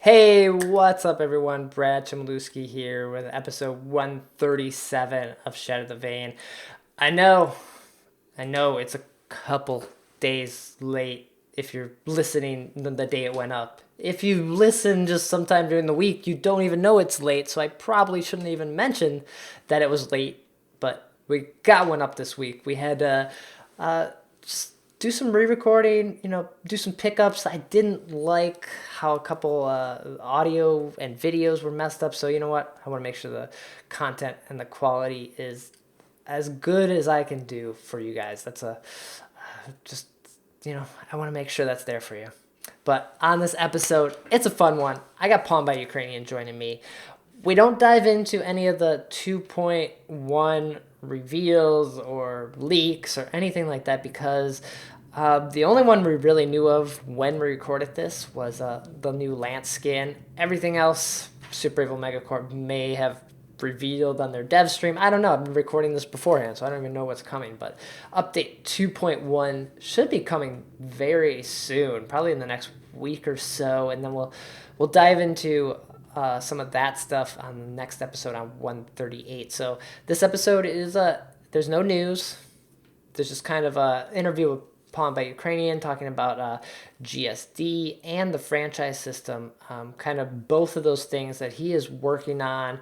Hey, what's up, everyone? Brad Chmielewski here with episode 137 of Shatter The Vain. I know, I know it's a couple days late if you're listening the day it went up. If you listen just sometime during the week, you don't even know it's late, so I probably shouldn't even mention that it was late, but we got one up this week. We had just do some re-recording, do some pickups. I didn't like how a couple audio and videos were messed up, so you know what? I want to make sure the content and the quality is as good as I can do for you guys. That's just, I want to make sure that's there for you. But on this episode, it's a fun one. I got PwntByUkrainian joining me. We don't dive into any of the 2.1 reveals or leaks or anything like that because the only one we really knew of when we recorded this was the new Lance skin. Everything else, Super Evil Megacorp may have revealed on their dev stream. I don't know. I've been recording this beforehand, so I don't even know what's coming. But update 2.1 should be coming very soon, probably in the next week or so, and then we'll dive into some of that stuff on the next episode on 138. So this episode is there's no news. There's just kind of a interview with PwntByUkrainian talking about GSD and the franchise system, kind of both of those things that he is working on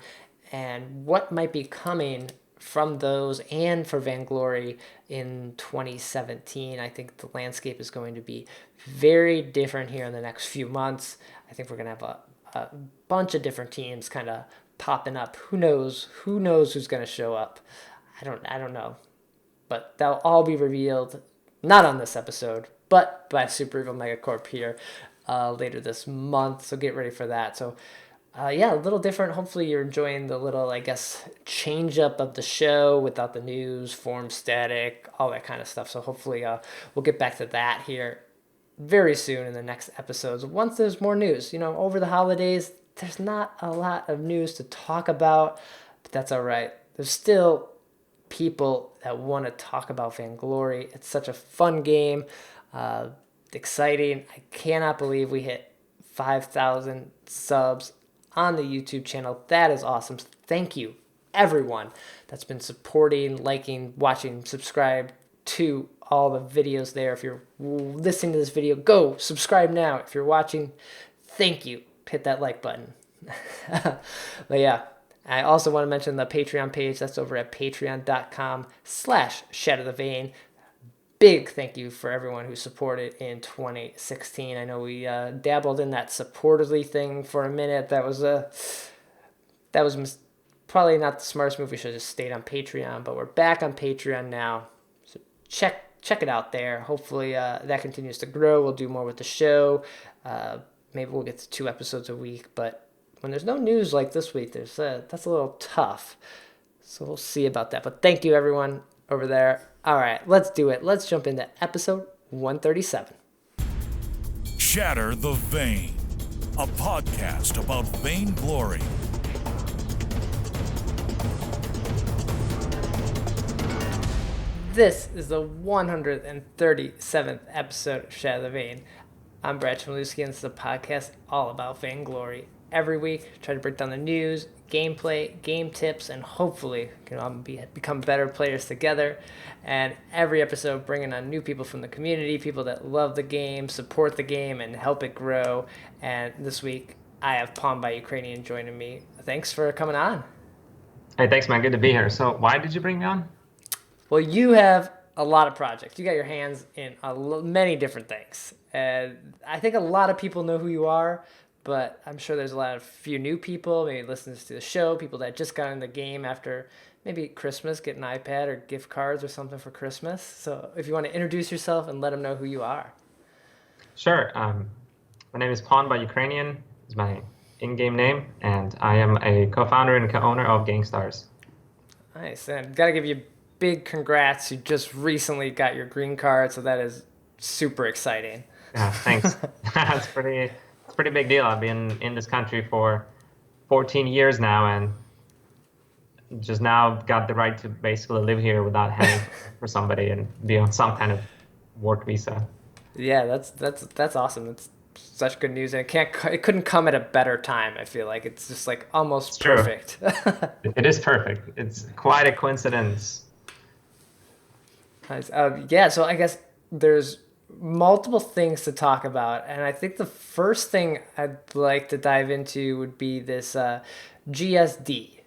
and what might be coming from those and for Vainglory in 2017. I think the landscape is going to be very different here in the next few months. I think we're going to have a bunch of different teams kind of popping up. Who knows who's going to show up? I don't know. But they'll all be revealed, not on this episode, but by Super Evil Megacorp here later this month. So get ready for that. So a little different. Hopefully you're enjoying the little, I guess, change up of the show without the news, form static, all that kind of stuff. So hopefully we'll get back to that here very soon in the next episodes. Once there's more news, over the holidays, there's not a lot of news to talk about, but that's all right. There's still people that want to talk about Vainglory. It's such a fun game, exciting. I cannot believe we hit 5,000 subs on the YouTube channel. That is awesome. Thank you, everyone that's been supporting, liking, watching, subscribe to all the videos there. If you're listening to this video, go subscribe now. If you're watching, thank you. Hit that like button. But yeah, I also want to mention the Patreon page. That's over at patreon.com/Shatter The Vain. Big thank you for everyone who supported in 2016. I know we dabbled in that supportedly thing for a minute. That was probably not the smartest move. We should have just stayed on Patreon, but we're back on Patreon now. So check it out there. Hopefully that continues to grow. We'll do more with the show. Maybe we'll get to 2 episodes a week, but when there's no news like this week, that's a little tough. So we'll see about that. But thank you, everyone over there. All right, let's do it. Let's jump into episode 137. Shatter the Vain, a podcast about Vainglory. This is the 137th episode of Shatter the Vain. I'm Brad Chmielewski, and this is a podcast all about Vainglory. Every week, try to break down the news, gameplay, game tips, and hopefully can all become better players together. And every episode, bringing on new people from the community, people that love the game, support the game, and help it grow. And this week, I have PwntByUkrainian joining me. Thanks for coming on. Hey, thanks, man. Good to be here. So why did you bring me on? Well, you have a lot of projects. You got your hands in many different things. And I think a lot of people know who you are, but I'm sure there's a few new people, maybe listeners to the show, people that just got in the game after maybe Christmas, get an iPad or gift cards or something for Christmas. So if you want to introduce yourself and let them know who you are. Sure. My name is PwntByUkrainian, is my in-game name, and I am a co-founder and co-owner of GankStars. Nice. And got to give you big congrats. You just recently got your green card, so that is super exciting. Yeah, thanks. It's a pretty big deal. I've been in this country for 14 years now, and just now got the right to basically live here without having for somebody and be on some kind of work visa. Yeah, that's awesome. such good news, and it couldn't come at a better time. I feel like it's just like It's almost true. perfect. It is perfect. It's quite a coincidence. Nice. Yeah, so I guess there's multiple things to talk about, and I think the first thing I'd like to dive into would be this GSD.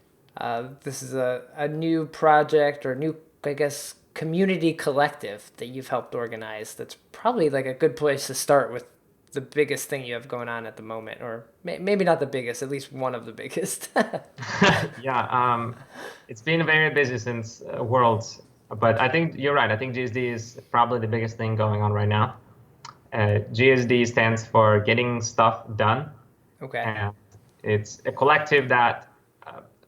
This is a new project or new, I guess, community collective that you've helped organize. That's probably like a good place to start with the biggest thing you have going on at the moment, or maybe not the biggest, at least one of the biggest. Yeah, it's been very busy since Worlds, but I think you're right. I think GSD is probably the biggest thing going on right now. GSD stands for Getting Stuff Done, Okay. and it's a collective that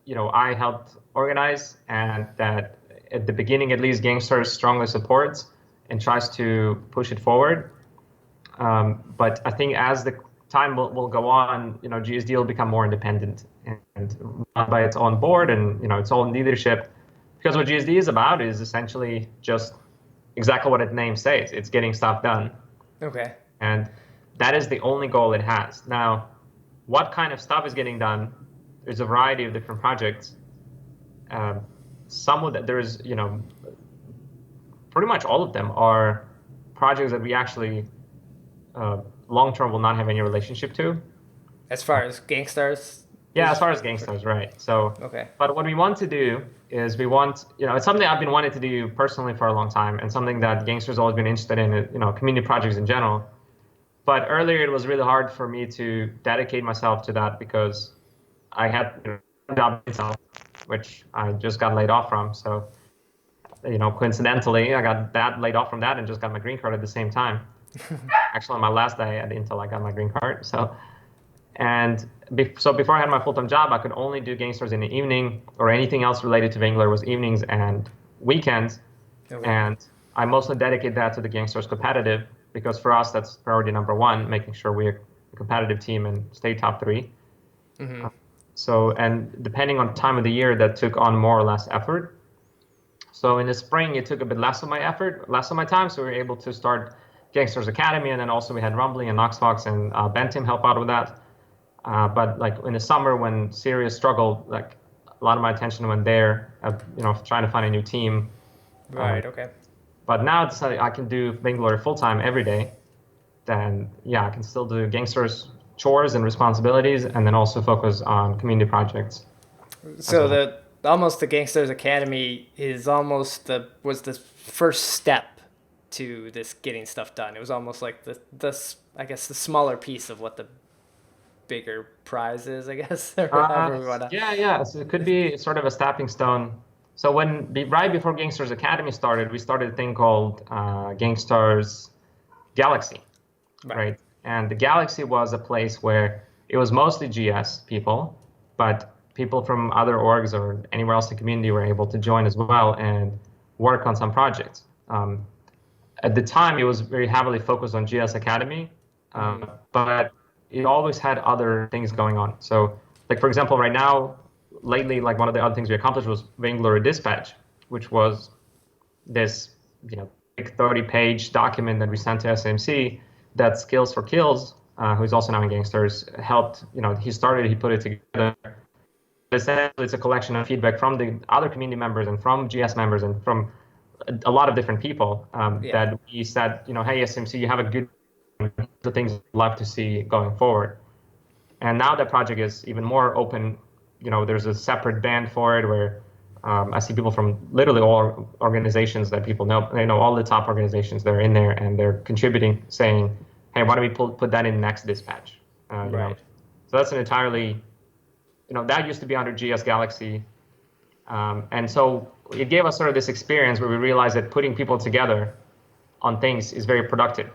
I helped organize, and that at the beginning at least GankStars strongly supports and tries to push it forward. But I think as the time will go on, GSD will become more independent and run by its own board and its own leadership. Because what GSD is about is essentially just exactly what its name says. It's getting stuff done, Okay. and that is the only goal it has. Now, what kind of stuff is getting done? There's a variety of different projects. Some of that there's pretty much all of them are projects that we actually long term will not have any relationship to. As far as GankStars. Yeah, as far as GankStars, right. So, Okay. but what we want to do is it's something I've been wanting to do personally for a long time, and something that GankStars has always been interested in, community projects in general. But earlier it was really hard for me to dedicate myself to that because I had a job itself, which I just got laid off from. So, coincidentally, I got laid off from that and just got my green card at the same time. Actually, on my last day at Intel, I got my green card. So before I had my full-time job, I could only do GankStars in the evening, or anything else related to Vainglory was evenings and weekends. Okay. And I mostly dedicate that to the GankStars competitive, because for us, that's priority number one, making sure we're a competitive team and stay top 3. Mm-hmm. So, and depending on time of the year, that took on more or less effort. So in the spring, it took a bit less of my effort, less of my time. So we were able to start GankStars Academy, and then also we had Rumbly and Knoxfox and Bentim help out with that. But like in the summer, when Sirius struggled, like a lot of my attention went there, trying to find a new team. Right. Okay. But now it's like I can do Vainglory full time every day. Then yeah, I can still do GankStars chores and responsibilities, and then also focus on community projects. So well. the GankStars Academy was the first step to this getting stuff done. It was almost like the I guess the smaller piece of what the bigger prize is, I guess. Or however we wanna. Yeah. So it could be sort of a stepping stone. So right before GankStars Academy started, we started a thing called GankStars Galaxy, right? And the Galaxy was a place where it was mostly GS people, but people from other orgs or anywhere else in the community were able to join as well and work on some projects. At the time, it was very heavily focused on GS Academy, but it always had other things going on. So, like for example, right now, lately, like one of the other things we accomplished was Vainglory Dispatch, which was this, big 30-page document that we sent to SEMC that Skills for Kills, who's also now in GankStars, helped. He put it together. Essentially, it's a collection of feedback from the other community members and from GS members and from a lot of different people that we said, hey, SMC, you have a good the things we'd love to see going forward. And now the project is even more open. There's a separate band for it where I see people from literally all organizations that people know. They know all the top organizations that are in there, and they're contributing, saying, hey, why don't we put that in next dispatch? Right. So that's an entirely, that used to be under GS Galaxy. And so it gave us sort of this experience where we realized that putting people together on things is very productive.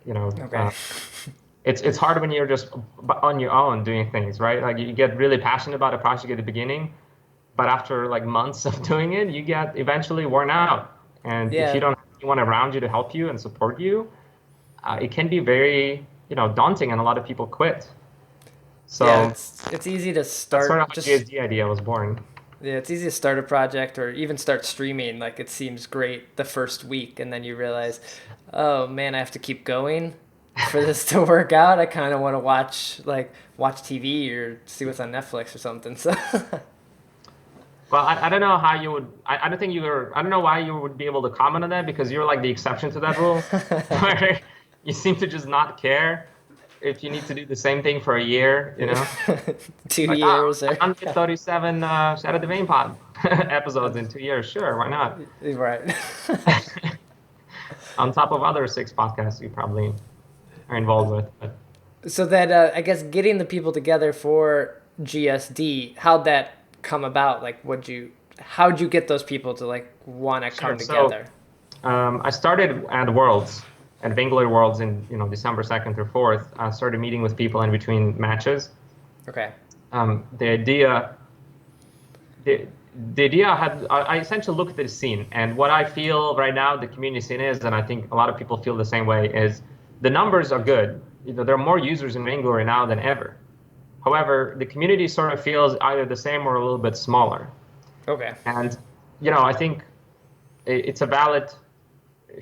Okay. It's hard when you're just on your own doing things, right? Like you get really passionate about a project at the beginning, but after like months of doing it, you get eventually worn out. And if you don't have anyone around you to help you and support you, it can be very, daunting, and a lot of people quit. So yeah, it's easy to start. That's sort of how the GSD idea was born. Yeah, it's easy to start a project or even start streaming. Like it seems great the first week, and then you realize, oh man, I have to keep going. for this to work out, I kind of want to watch TV or see what's on Netflix or something. So Well, I don't know how you would. I don't think you were. I don't know why you would be able to comment on that because you're like the exception to that rule, where you seem to just not care if you need to do the same thing for a year. You know, 2 like years or 137 Shatter The Vain pod episodes in 2 years. Sure, why not? right. On top of other 6 podcasts you probably are involved with. But So that I guess getting the people together for GSD, how'd that come about? Like, how'd you get those people to like want to come together? I started at Worlds, at Vainglory Worlds in December 2nd through 4th. I started meeting with people in between matches. Okay. The idea I essentially looked at the scene, and what I feel right now the community scene is, and I think a lot of people feel the same way, is the numbers are good. There are more users in Vainglory now than ever. However, the community sort of feels either the same or a little bit smaller. Okay. And, I think it's a valid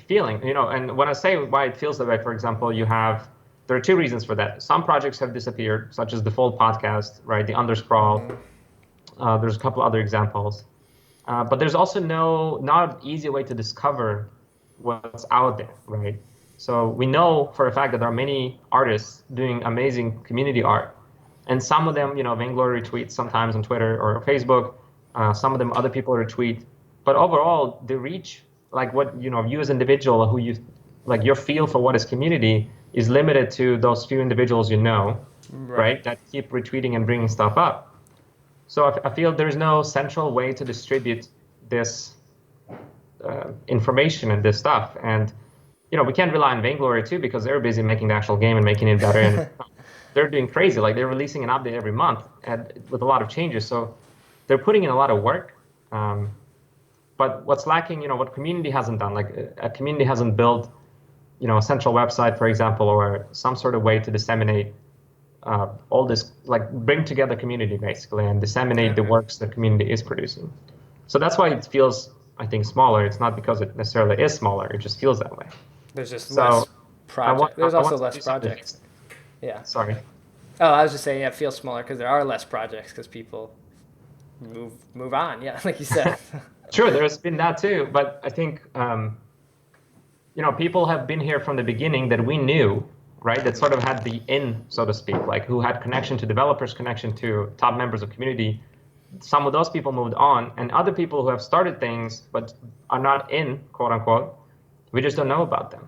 feeling, and when I say why it feels that way, for example, there are 2 reasons for that. Some projects have disappeared, such as the Fold podcast, right? The Underscrawl. There's a couple other examples. But there's also not an easy way to discover what's out there, right? So we know for a fact that there are many artists doing amazing community art. And some of them, Vainglory retweets sometimes on Twitter or Facebook. Some of them other people retweet. But overall, the reach, like what, you as an individual, like your feel for what is community is limited to those few individuals right? That keep retweeting and bringing stuff up. So I feel there's no central way to distribute this information and this stuff. And, we can't rely on Vainglory too because they're busy making the actual game and making it better. And they're doing crazy. Like they're releasing an update every month with a lot of changes. So they're putting in a lot of work. But what's lacking, what community hasn't done, like a community hasn't built, a central website, for example, or some sort of way to disseminate all this, like bring together community basically and disseminate the works that community is producing. So that's why it feels, I think, smaller. It's not because it necessarily is smaller. It just feels that way. There's just less projects. There's also less projects. Yeah. Sorry. Oh, I was just saying, it feels smaller because there are less projects because people move on. Yeah, like you said. Sure, there's been that too. But I think, people have been here from the beginning that we knew, right? That sort of had the in, so to speak, like who had connection to developers, connection to top members of community. Some of those people moved on, and other people who have started things but are not in, quote unquote, we just don't know about them.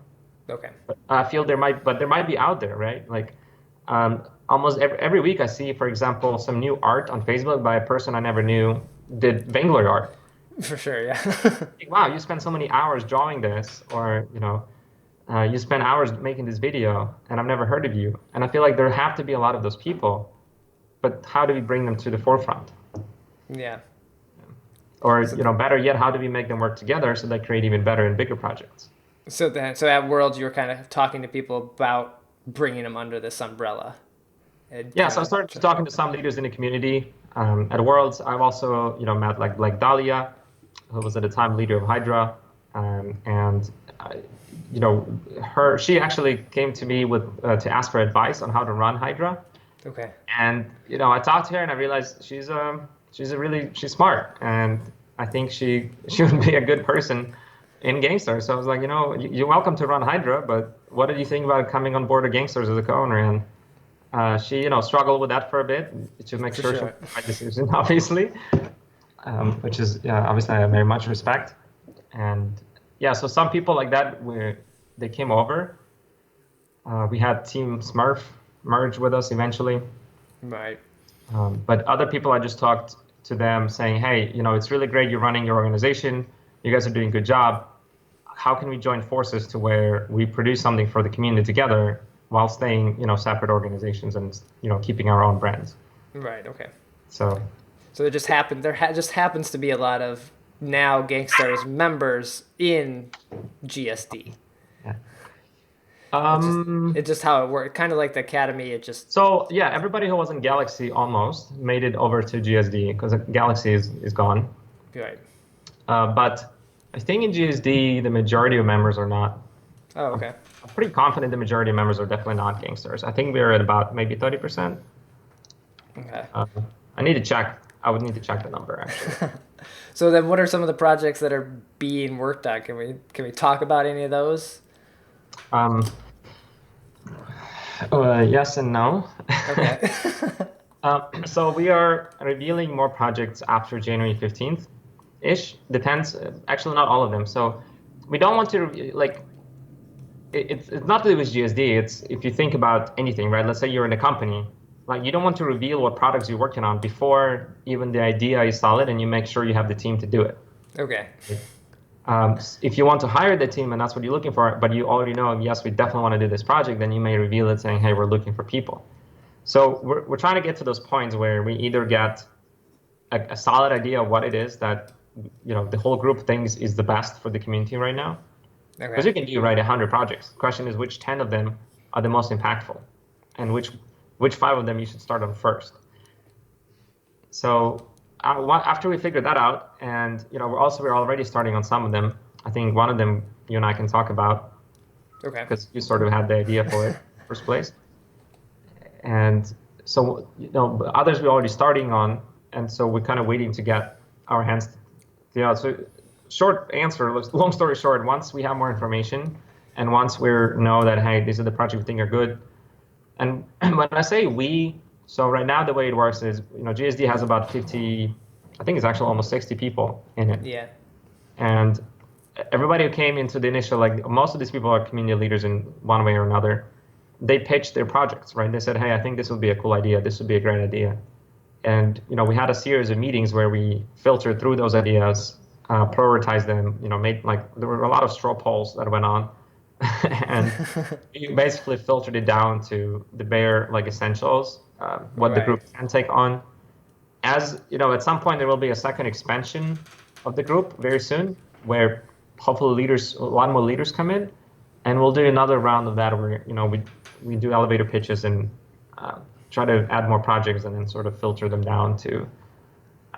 Okay. But I feel there might be out there, right? Like almost every week I see, for example, some new art on Facebook by a person I never knew did Vainglory art. For sure, yeah. Like, wow, you spent so many hours drawing this, or you spent hours making this video, and I've never heard of you. And I feel like there have to be a lot of those people, but how do we bring them to the forefront? Yeah. Or better yet, how do we make them work together so they create even better and bigger projects? So at Worlds, you were kind of talking to people about bringing them under this umbrella. Yeah, so I started talking to some leaders in the community. At Worlds, I've also met like Dahlia, who was at the time leader of Hydra, and she actually came to me to ask for advice on how to run Hydra. Okay. And I talked to her and I realized she's smart, and I think she would be a good person in GankStars. So I was like, you're welcome to run Hydra, but what did you think about coming on board of GankStars as a co-owner? And she struggled with that for a bit to make sure she made the right decision, obviously, which is obviously I very much respect. And so some people like that they came over. We had Team Smurf merge with us eventually. Right. But other people, I just talked to them saying, hey, it's really great you're running your organization. You guys are doing a good job. How can we join forces to where we produce something for the community together while staying, separate organizations and, keeping our own brands? Right. Okay. So it just happened. There just happens to be a lot of now GankStars members in GSD. Yeah. It's just how it worked. Kind of like the Academy. So yeah, everybody who was in Galaxy almost made it over to GSD because Galaxy is gone. Right. But I think in GSD the majority of members are not. Oh, okay. I'm pretty confident the majority of members are definitely not GankStars. I think we're at about maybe 30%. Okay. I need to check. I would need to check the number actually. So then, what are some of the projects that are being worked on? Can we talk about any of those? Um, yes and no. Okay. So we are revealing more projects after January 15th ish. Depends. Actually, not all of them. So we don't want to like. It's not that it was GSD. It's if you think about anything, right? Let's say you're in a company, like you don't want to reveal what products you're working on before even the idea is solid, and you make sure you have the team to do it. Okay. If you want to hire the team and that's what you're looking for, but you already know, yes, we definitely want to do this project, then you may reveal it saying, hey, we're looking for people. So we're trying to get to those points where we either get a solid idea of what it is that the whole group thinks is the best for the community right now. Because you Okay. can do 100 projects. The question is which 10 of them are the most impactful, and which 5 of them you should start on first. So after we figure that out, and we're already starting on some of them. I think one of them you and I can talk about Okay. because you sort of had the idea for it first place. And so others we're already starting on, and so we're kind of waiting to get our hands. So short answer, long story short, once we have more information, and once we know that hey, these are the projects we think are good, and when I say we. So right now, the way it works is, GSD has about 50, I think it's actually almost 60 people in it. Yeah. And everybody who came into the initial, like most of these people are community leaders in one way or another. They pitched their projects, right? They said, hey, I think this would be a cool idea. This would be a great idea. And, we had a series of meetings where we filtered through those ideas, prioritized them, there were a lot of straw polls that went on. And you basically filtered it down to the bare essentials, what the Right. group can take on. As at some point there will be a second expansion of the group very soon, where hopefully a lot more leaders come in, and we'll do another round of that where we do elevator pitches and try to add more projects and then sort of filter them down to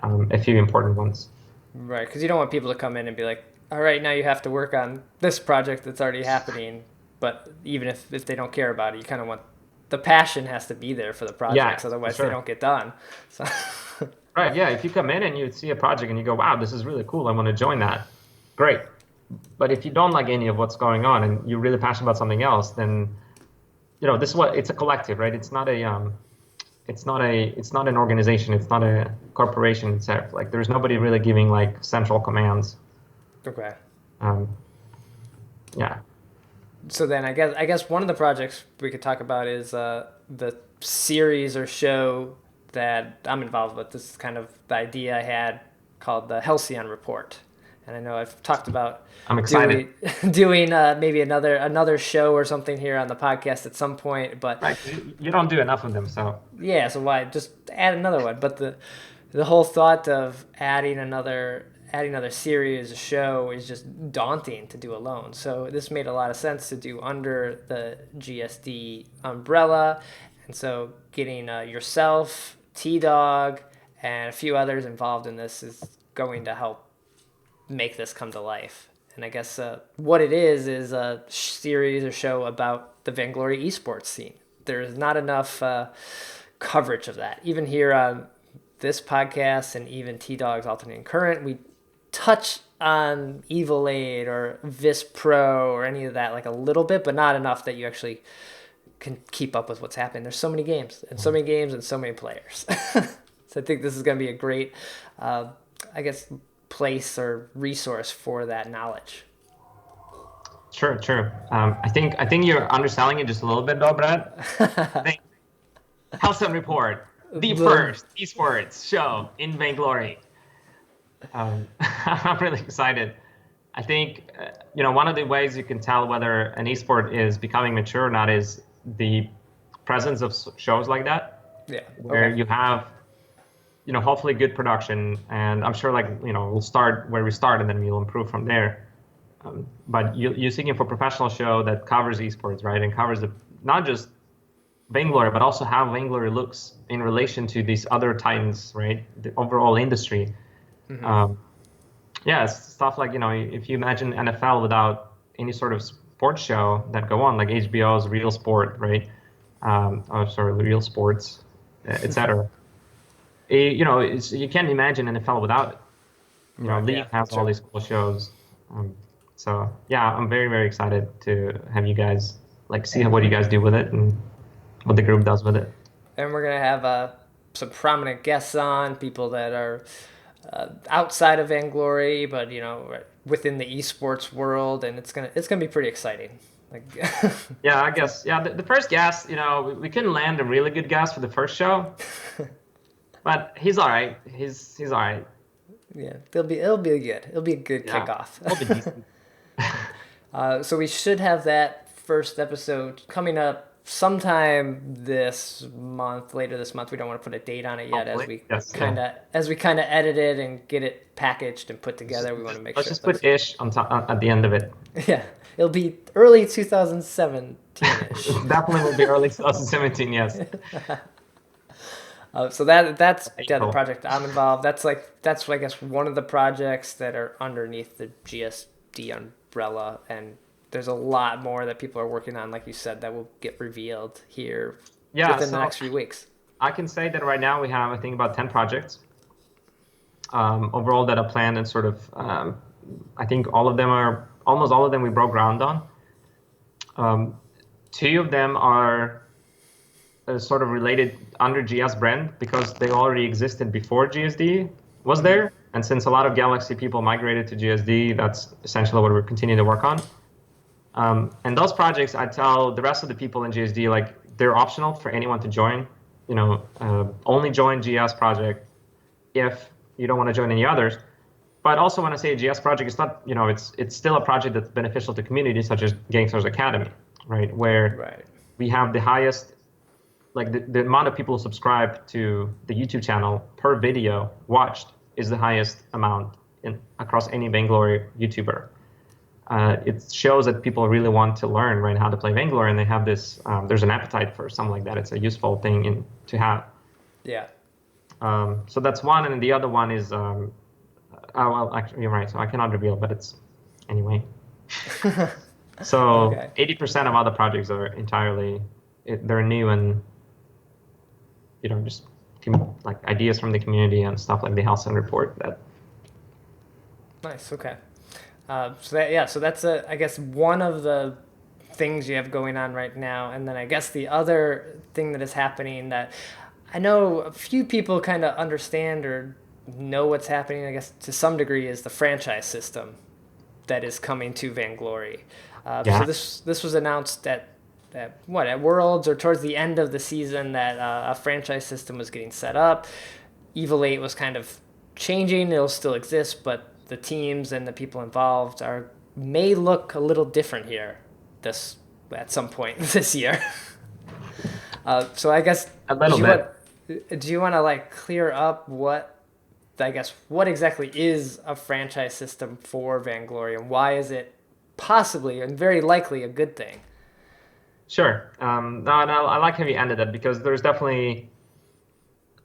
a few important ones. Right. Because you don't want people to come in and be like, all right, now you have to work on this project that's already happening. But even if they don't care about it, you kind of want the passion has to be there for the projects. Yeah, Otherwise, sure. they don't get done. So. Right, yeah. If you come in and you see a project and you go, wow, this is really cool, I want to join that, great. But if you don't like any of what's going on and you're really passionate about something else, then this is it's a collective, right? It's not an organization, it's not a corporation itself. Like there's nobody really giving central commands. Okay. Yeah. So then I guess one of the projects we could talk about is the series or show that I'm involved with. This is kind of the idea I had called the Halcyon Report. And I know I've talked about I'm excited. doing maybe another show or something here on the podcast at some point. But right, you don't do enough of them, so yeah, so why just add another one? But the whole thought of adding another series, a show, is just daunting to do alone. So this made a lot of sense to do under the GSD umbrella, and so getting yourself, T-Dog, and a few others involved in this is going to help make this come to life. And I guess what it is a series or show about the Vainglory esports scene. There's not enough coverage of that. Even here on this podcast and even T-Dog's Alternating Current, we touch on Evil 8 or Vis Pro or any of that a little bit, but not enough that you actually can keep up with what's happening. There's so many games and so many players. So I think this is going to be a great, place or resource for that knowledge. Sure. I think you're underselling it just a little bit, though, Brad. Halcyon Report, the first esports show in Vainglory. I'm really excited. I think one of the ways you can tell whether an esport is becoming mature or not is the presence of shows like that. Yeah. Where you have hopefully good production, and I'm sure we'll start where we start and then we'll improve from there. But you're seeking for a professional show that covers esports, right, and covers not just Vainglory, but also how Vainglory looks in relation to these other titans, right, the overall industry. Mm-hmm. It's stuff like if you imagine NFL without any sort of sports show that go on, like HBO's Real Sport, right? Real Sports, etc. You can't imagine NFL without it. Right, League yeah, has all these cool shows. So yeah, I'm very, very excited to have you guys see what you guys do with it and what the group does with it. And we're gonna have some prominent guests on, people that are outside of Vainglory, but within the esports world, and it's gonna be pretty exciting. Like, yeah, I guess the first guest, we couldn't land a really good guest for the first show, but he's all right. He's all right. Yeah, it'll be good. It'll be a good kickoff. It'll be decent. So we should have that first episode coming up sometime this month, later this month. We don't want to put a date on it yet, as we kind of edit it and get it packaged and put together. We want to make let's sure. Let's just put ish on top at the end of it. Yeah, it'll be early 2017-ish. Definitely will be early 2017. Yes. So that's the project I'm involved. That's I guess one of the projects that are underneath the GSD umbrella, and there's a lot more that people are working on, like you said, that will get revealed here within the next few weeks. I can say that right now we have, I think, about 10 projects overall that are planned, and sort of, I think almost all of them we broke ground on. 2 of them are sort of related under GS brand because they already existed before GSD was there. And since a lot of Galaxy people migrated to GSD, that's essentially what we're continuing to work on. And those projects, I tell the rest of the people in GSD, they're optional for anyone to join. Only join GS project if you don't want to join any others. But also when I say a GS project, it's not, it's still a project that's beneficial to communities such as GankStars Academy, right? Where we have the highest, the amount of people who subscribe to the YouTube channel per video watched is the highest amount across any Vainglory YouTuber. It shows that people really want to learn, right, how to play Vainglory, and they have this, there's an appetite for something like that. It's a useful thing to have. Yeah. So that's one, and the other one is, actually, you're right, so I cannot reveal, but it's, anyway. So 80% of other projects are entirely, they're new and, just ideas from the community and stuff like the Health Center report. Nice, okay. So that's I guess one of the things you have going on right now, and then I guess the other thing that is happening that I know a few people kind of understand or know what's happening, I guess to some degree, is the franchise system that is coming to Vainglory. So this was announced at Worlds or towards the end of the season that a franchise system was getting set up. Evil 8 was kind of changing. It'll still exist, but the teams and the people involved may look a little different here at some point this year. So I guess a little bit. Do you want to clear up what exactly is a franchise system for Vainglory, and why is it possibly and very likely a good thing? Sure. No, I like how you ended that, because there's definitely,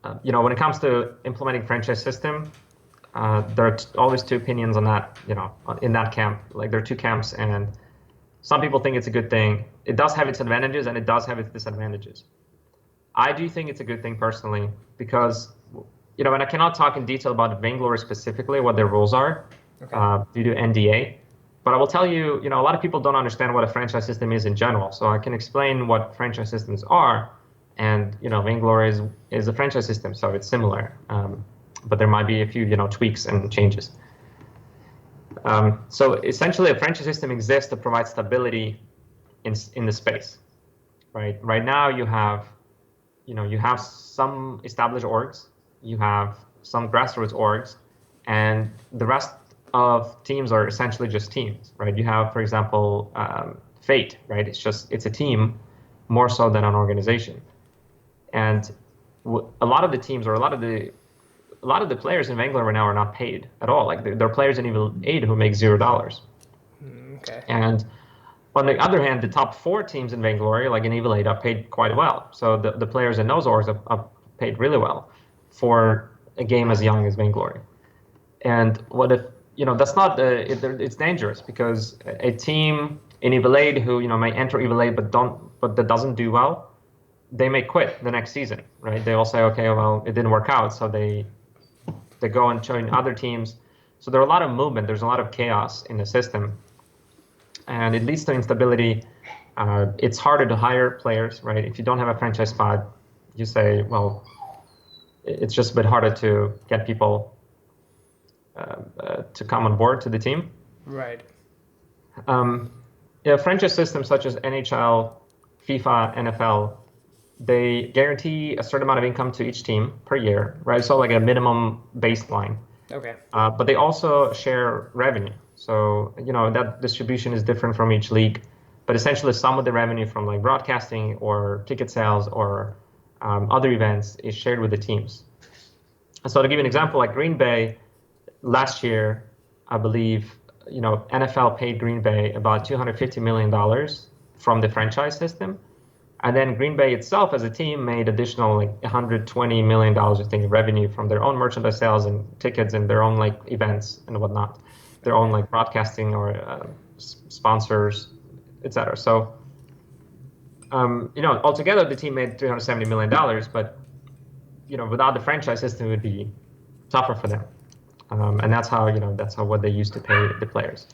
when it comes to implementing franchise system, there are always 2 opinions on that, in that camp. There are 2 camps, and some people think it's a good thing. It does have its advantages, and it does have its disadvantages. I do think it's a good thing personally, because, and I cannot talk in detail about Vainglory specifically, what their rules are, due to NDA. But I will tell you, a lot of people don't understand what a franchise system is in general. So I can explain what franchise systems are. And, Vainglory is a franchise system, so it's similar. But there might be a few, tweaks and changes. So essentially, a franchise system exists to provide stability in the space, right? Right now, you have some established orgs, you have some grassroots orgs, and the rest of teams are essentially just teams, right? You have, for example, Fate, right? It's a team more so than an organization. And a lot of the teams, or a lot of the players in Vainglory right now are not paid at all. There are players in Evil 8 who make $0. Okay. And on the other hand, the top 4 teams in Vainglory, like in Evil 8, are paid quite well. So the players in those orgs are paid really well for a game as young as Vainglory. And what if, that's not, it's dangerous, because a team, in Evil 8 who may enter Evil 8 but that doesn't do well, they may quit the next season, right? They all say, okay, well, it didn't work out, so they go and join other teams. So there's a lot of movement, there's a lot of chaos in the system, and it leads to instability. It's harder to hire players, right? If you don't have a franchise spot, you say, well, it's just a bit harder to get people to come on board to the team. Right. Franchise systems such as NHL, FIFA, NFL, they guarantee a certain amount of income to each team per year, right? So like a minimum baseline. Okay. But they also share revenue. So, that distribution is different from each league. But essentially, some of the revenue from like broadcasting or ticket sales or other events is shared with the teams. So to give you an example, like Green Bay, last year, I believe, NFL paid Green Bay about $250 million from the franchise system. And then Green Bay itself as a team made additional like $120 million, I think, of revenue from their own merchandise sales and tickets and their own like events and whatnot, their own like broadcasting or sponsors, etc. So, altogether the team made $370 million, but, without the franchise system, it would be tougher for them. And that's how what they used to pay the players.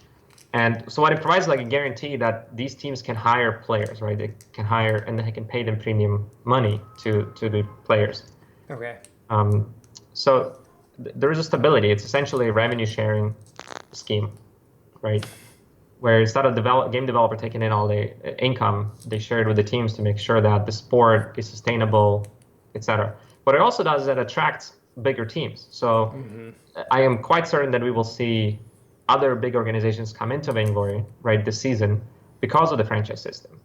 And so what it provides like a guarantee that these teams can hire players, right? They can hire and they can pay them premium money to the players. Okay. So there is a stability. It's essentially a revenue sharing scheme, right? Where instead of game developer taking in all the income, they share it with the teams to make sure that the sport is sustainable, etc. What it also does is it attracts bigger teams. So I am quite certain that we will see other big organizations come into Vainglory, right, this season because of the franchise system.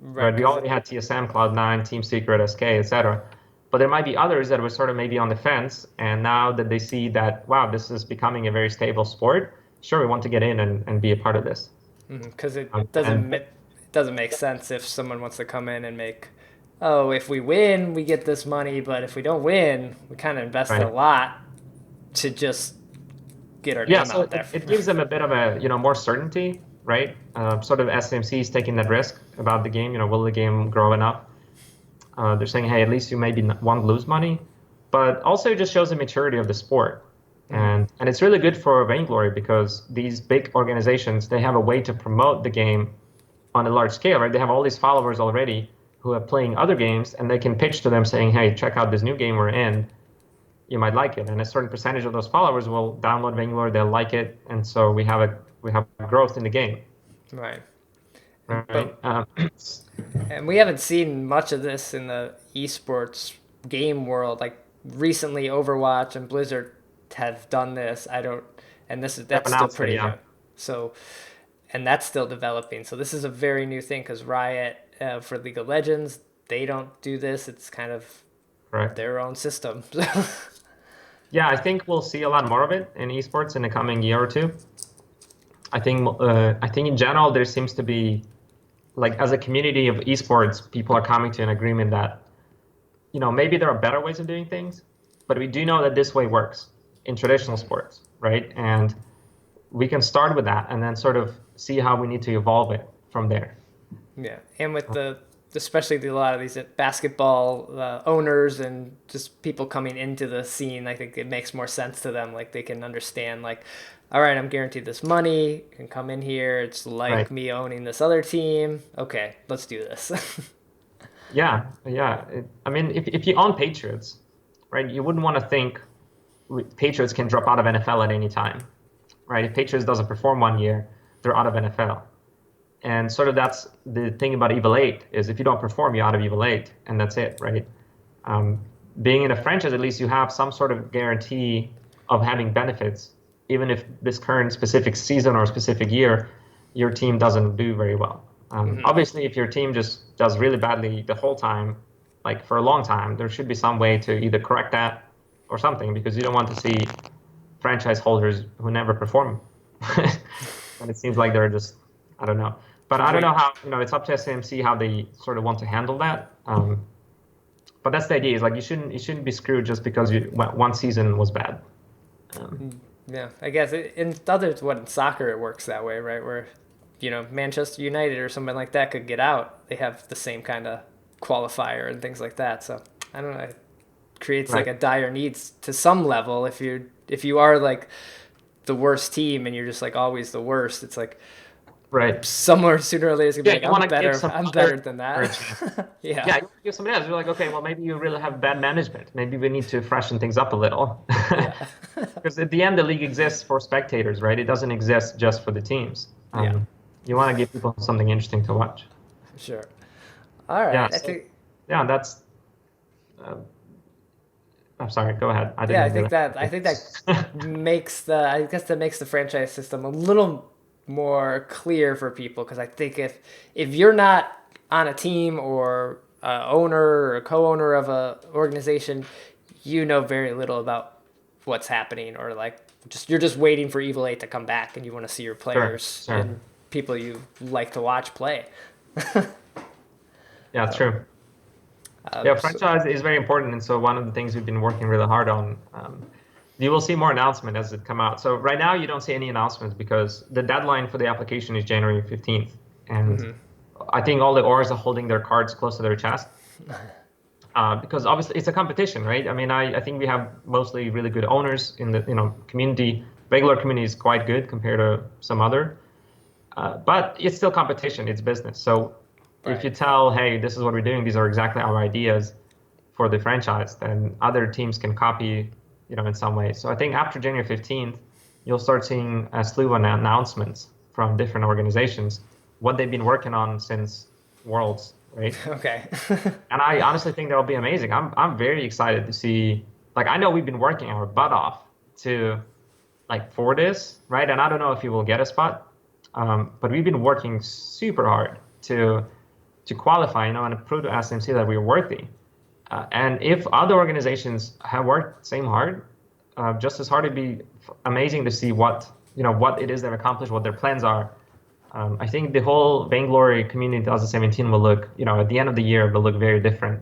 Right? We already had TSM, Cloud9, Team Secret, SK, etc. But there might be others that were sort of maybe on the fence, and now that they see that, wow, this is becoming a very stable sport, sure, we want to get in and be a part of this. Because it doesn't make sense if someone wants to come in and make, if we win, we get this money, but if we don't win, we kind of invest a lot to just get our name out there. It gives them a bit of a more certainty, right? Sort of SEMC is taking that risk about the game. Will the game grow enough? They're saying, hey, at least you maybe won't lose money, but also it just shows the maturity of the sport. And it's really good for Vainglory because these big organizations, they have a way to promote the game on a large scale, right? They have all these followers already who are playing other games, and they can pitch to them saying, hey, check out this new game we're in. You might like it. And a certain percentage of those followers will download Vainglory, they'll like it, and so we have growth in the game. Right. Right. And we haven't seen much of this in the esports game world. Like recently, Overwatch and Blizzard have done this. That's still pretty new. So, and that's still developing. So this is a very new thing because Riot for League of Legends, they don't do this. It's kind of their own system. Yeah, I think we'll see a lot more of it in esports in the coming year or two. I think in general there seems to be, like, as a community of esports, people are coming to an agreement that, maybe there are better ways of doing things, but we do know that this way works in traditional sports, right? And we can start with that and then sort of see how we need to evolve it from there. Yeah, and with especially a lot of these basketball owners and just people coming into the scene, I think it makes more sense to them. Like they can understand, like, all right, I'm guaranteed this money, can come in here. It's like me owning this other team. Okay, let's do this. Yeah. If you own Patriots, right, you wouldn't want to think Patriots can drop out of NFL at any time, right? If Patriots doesn't perform one year, they're out of NFL. And sort of that's the thing about Evil 8 is if you don't perform, you're out of Evil 8, and that's it, right? Being in a franchise, at least you have some sort of guarantee of having benefits, even if this current specific season or specific year, your team doesn't do very well. Obviously, if your team just does really badly the whole time, like for a long time, there should be some way to either correct that or something, because you don't want to see franchise holders who never perform. And it seems like they're just, I don't know. But I don't know how, it's up to SEMC how they sort of want to handle that. But that's the idea, is like you shouldn't be screwed just because one season was bad. Yeah, I guess in soccer it works that way, right? Where Manchester United or something like that could get out. They have the same kind of qualifier and things like that. So I don't know. It creates like a dire needs to some level. If you are like the worst team and you're just like always the worst, it's like somewhere sooner or later it's gonna be like, I'm better than that. Yeah, you want to give somebody else. You're like, okay, well, maybe you really have bad management. Maybe we need to freshen things up a little. Because at the end, the league exists for spectators, right? It doesn't exist just for the teams. You want to give people something interesting to watch. Sure. All right. That's. I'm sorry. Go ahead. I think that makes the franchise system a little more clear for people, because I think if you're not on a team or a owner or a co-owner of a organization, you know very little about what's happening, or like you're just waiting for Evil 8 to come back and you want to see your players and people you like to watch play. Yeah, true. Franchise is very important, and so one of the things we've been working really hard on. You will see more announcements as it come out. So right now you don't see any announcements because the deadline for the application is January 15th, and I think all the orgs are holding their cards close to their chest because obviously it's a competition, right? I mean, I think we have mostly really good owners in the community. Regular community is quite good compared to some other, but it's still competition. It's business. So if you tell, hey, this is what we're doing, these are exactly our ideas for the franchise, then other teams can copy, in some ways. So I think after January 15th, you'll start seeing a slew of announcements from different organizations, what they've been working on since Worlds, right? Okay. And I honestly think that'll be amazing. I'm very excited to see, I know we've been working our butt off for this, right? And I don't know if you will get a spot, but we've been working super hard to qualify, and prove to SEMC that we're worthy. And if other organizations have worked same hard, just as hard, it'd be amazing to see what it is they've accomplished, what their plans are. I think the whole Vainglory community in 2017 will look, at the end of the year, will look very different.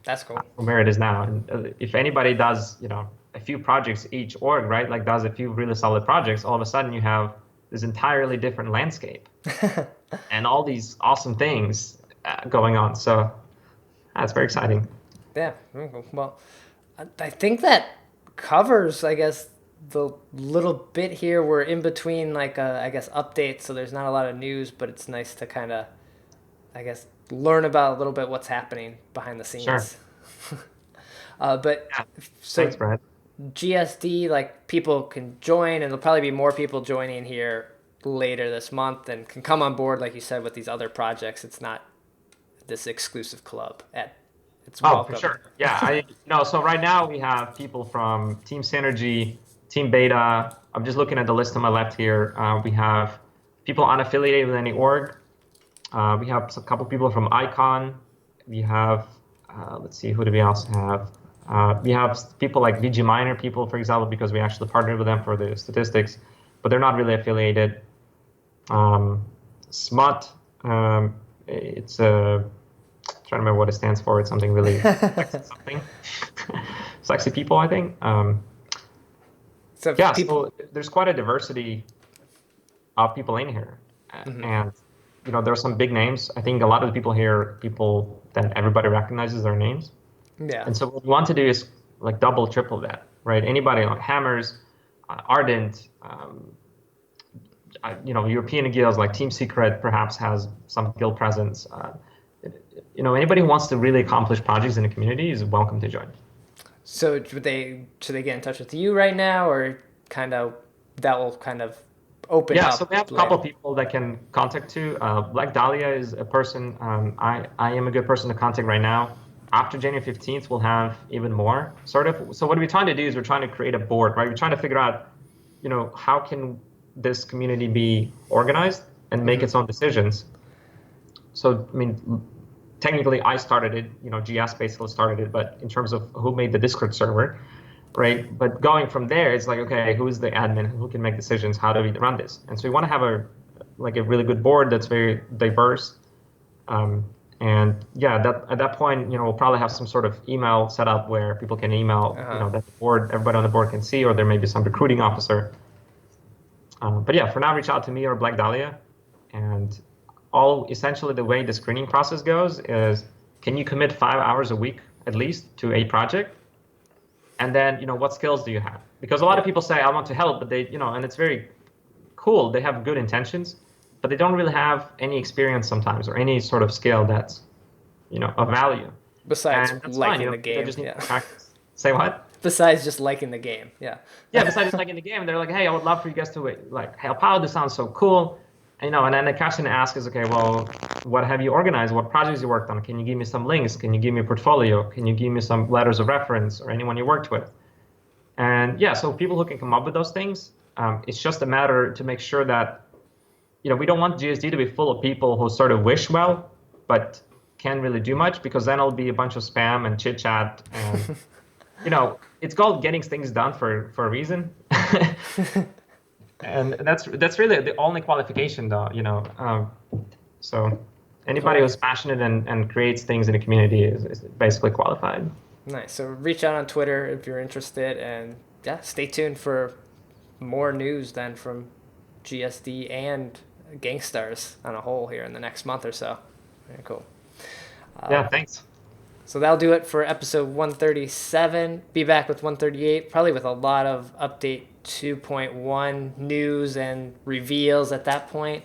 That's cool. From where it is now. And if anybody does, a few projects each org, right, does a few really solid projects, all of a sudden you have this entirely different landscape and all these awesome things going on. So that's very exciting. Yeah, well, I think that covers, I guess, the little bit here. We're in between, updates, so there's not a lot of news, but it's nice to kind of, I guess, learn about a little bit what's happening behind the scenes. Sure. So thanks, Brad. GSD, people can join, and there'll probably be more people joining here later this month and can come on board, like you said, with these other projects. It's not this exclusive club It's welcome. For sure. Yeah, so right now we have people from Team Synergy, Team Beta. I'm just looking at the list on my left here. We have people unaffiliated with any org. We have a couple people from Icon. We have, let's see, who do we also have? We have people like VG Minor people, for example, because we actually partnered with them for the statistics, but they're not really affiliated. Smut, it's a... trying to remember what it stands for. It's something really sexy, sexy people, I think. So there's quite a diversity of people in here, and there are some big names. I think a lot of the people here are people that everybody recognizes their names. Yeah. And so what we want to do is double, triple that, right? Anybody like Hammers, Ardent, European guilds like Team Secret perhaps has some guild presence. Anybody who wants to really accomplish projects in the community is welcome to join. So should they get in touch with you right now, or that will open up? Yeah, so we have a couple of people that can contact to. Black Dahlia is a person. I am a good person to contact right now. After January 15th, we'll have even more, sort of. So what we're trying to do is we're trying to create a board, right? We're trying to figure out, how can this community be organized and make its own decisions. So, technically I started it, GS basically started it, but in terms of who made the Discord server, right? But going from there, it's okay, who is the admin? Who can make decisions? How do we run this? And so we want to have a really good board that's very diverse. And yeah, at that point, we'll probably have some sort of email set up where people can email, that the board, everybody on the board can see, or there may be some recruiting officer. But yeah, for now, reach out to me or Black Dahlia. And essentially the way the screening process goes is, can you commit 5 hours a week at least to a project? And then, what skills do you have? Because a lot of people say, I want to help, but they, and it's very cool. They have good intentions, but they don't really have any experience sometimes or any sort of skill that's, of value. Besides and that's liking fine, the game. They just need to practice. Say what? Besides just liking the game. Yeah. Yeah, besides just liking the game, they're like, hey, I would love for you guys to help out. This sounds so cool. And then the question to ask is, okay, well, what have you organized? What projects you worked on? Can you give me some links? Can you give me a portfolio? Can you give me some letters of reference or anyone you worked with? And yeah, so people who can come up with those things, it's just a matter to make sure that, we don't want GSD to be full of people who sort of wish well, but can't really do much, because then it'll be a bunch of spam and chit chat. And, it's called getting things done for a reason. And that's really the only qualification, though, so anybody who's passionate and creates things in the community is basically qualified. Nice. So reach out on Twitter if you're interested, and yeah, stay tuned for more news then from GSD and GankStars on a whole here in the next month or so. Very cool. Yeah, thanks. So that'll do it for episode 137. Be back with 138, probably with a lot of update 2.1 news and reveals at that point.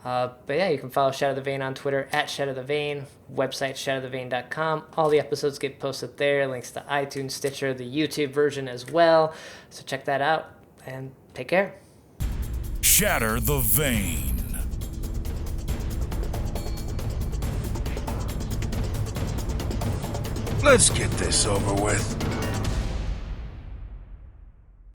But yeah, you can follow Shatter the Vain on Twitter at Shatter the Vain, website shatterthevain.com. All the episodes get posted there, links to iTunes, Stitcher, the YouTube version as well. So check that out and take care. Shatter the Vain. Let's get this over with.